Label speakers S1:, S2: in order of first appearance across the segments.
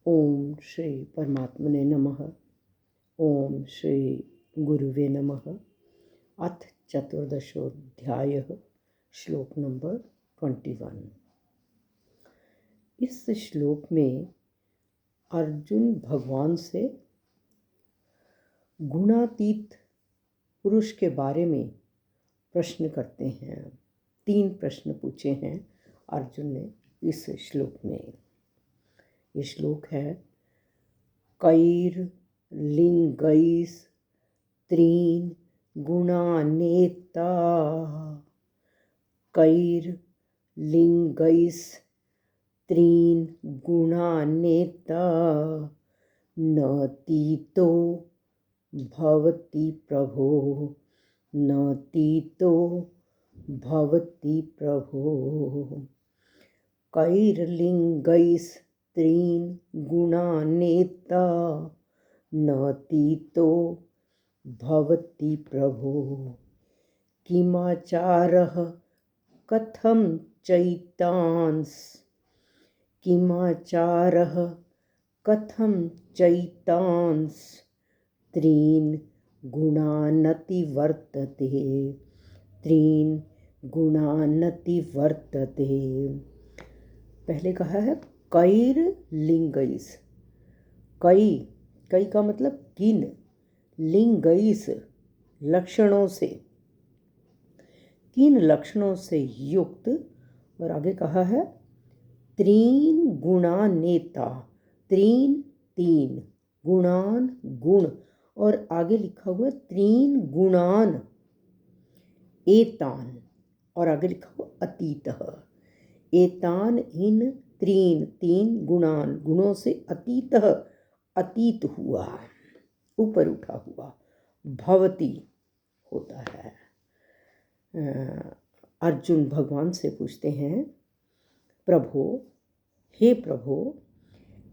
S1: ओम श्री परमात्मने नमः। ओम श्री गुरुवे नमः। अथ चतुर्दशोऽध्यायः। श्लोक नंबर 21। इस श्लोक में अर्जुन भगवान से गुणातीत पुरुष के बारे में प्रश्न करते हैं। 3 प्रश्न पूछे हैं अर्जुन ने इस श्लोक में। ये श्लोक है कैर्लिङ्गैः त्रीन् गुणानेता। कैर्लिङ्गैः त्रीन् गुणानेता न तीतो भवति प्रभो। न तीतो भवति प्रभो। कैर्लिङ्गैः त्रीन् गुणानेता न तीतो भवति प्रभो। किमाचारः कथं चैतांस। किमाचारः कथं चैतांस त्रीन् गुणानतिवर्तते। त्रीन् गुणानतिवर्तते। पहले कहा है कैर्लिङ्गैः। कई का मतलब किन, लिङ्गैः लक्षणों से, किन लक्षणों से युक्त। और आगे कहा है त्रीन गुणानेता। त्रीन 3 गुणान गुण, और आगे लिखा हुआ त्रीन गुणान एतान, और आगे लिखा हुआ अतीतः। एतान इन त्रीन 3 गुणान गुणों से अतीतः अतीत हुआ, ऊपर उठा हुआ, भवती होता है। अर्जुन भगवान से पूछते हैं प्रभो, हे प्रभो,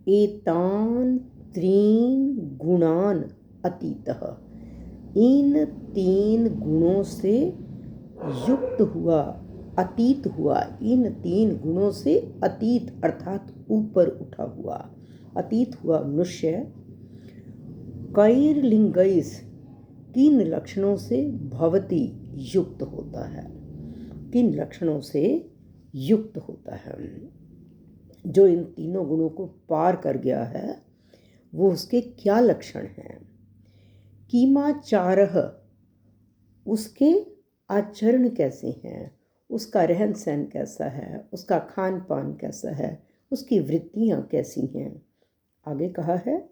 S1: एतान त्रीन गुणान अतीतः, इन 3 गुणों से युक्त हुआ, अतीत हुआ, इन 3 गुणों से अतीत अर्थात ऊपर उठा हुआ, अतीत हुआ मनुष्य कैर्लिङ्गैः किन लक्षणों से भवति युक्त होता है। किन लक्षणों से युक्त होता है। जो इन 3 गुणों को पार कर गया है वो उसके क्या लक्षण हैं। किमाचारः उसके आचरण कैसे हैं, उसका रहन सहन कैसा है, उसका खान पान कैसा है, उसकी वृत्तियाँ कैसी हैं। आगे कहा है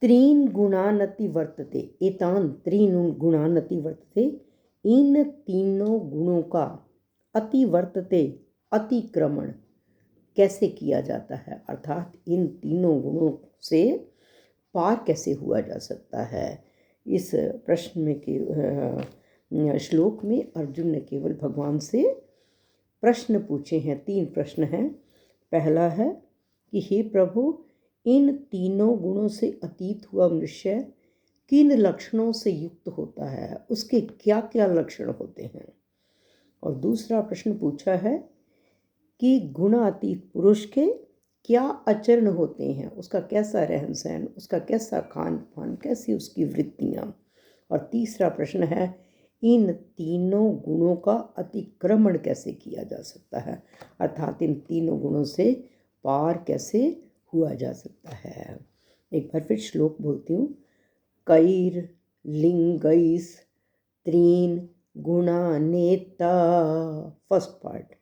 S1: त्रीन गुणानति वर्तते। एतान त्रीन गुणानति वर्तते, इन 3 गुणों का अति वर्तते अतिक्रमण कैसे किया जाता है, अर्थात इन 3 गुणों से पार कैसे हुआ जा सकता है। इस प्रश्न में श्लोक में अर्जुन ने केवल भगवान से प्रश्न पूछे हैं। 3 प्रश्न हैं। पहला है कि हे प्रभु, इन 3 गुणों से अतीत हुआ मनुष्य किन लक्षणों से युक्त होता है, उसके क्या क्या लक्षण होते हैं। और दूसरा प्रश्न पूछा है कि गुणातीत पुरुष के क्या आचरण होते हैं, उसका कैसा रहन सहन, उसका कैसा खान पान, कैसी उसकी वृत्तियाँ। और तीसरा प्रश्न है इन 3 गुणों का अतिक्रमण कैसे किया जा सकता है, अर्थात इन 3 गुणों से पार कैसे हुआ जा सकता है। एक बार फिर श्लोक बोलती हूँ। कैर्लिङ्गैः त्रीन् गुणानेता। First part.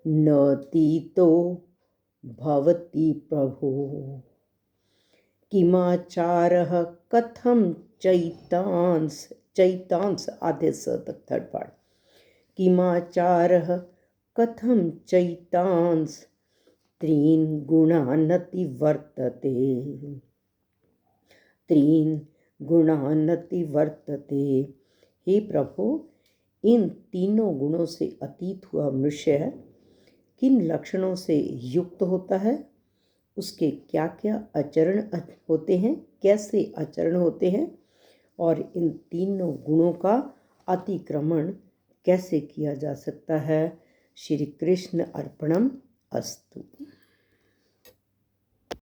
S1: न तीतो भवति प्रभो। किमाचारः कथं चैतांस। चैतांस आधे स तक थर्ड पार्ट। किमाचारः कथं चैतांस त्रीन गुणानति वर्तते। त्रीन गुणानति वर्तते। हे प्रभु, इन 3 गुणों से अतीत हुआ मनुष्य किन लक्षणों से युक्त होता है, उसके क्या क्या आचरण होते हैं, कैसे आचरण होते हैं, और इन 3 गुणों का अतिक्रमण कैसे किया जा सकता है। श्री कृष्ण अर्पणम अस्तु।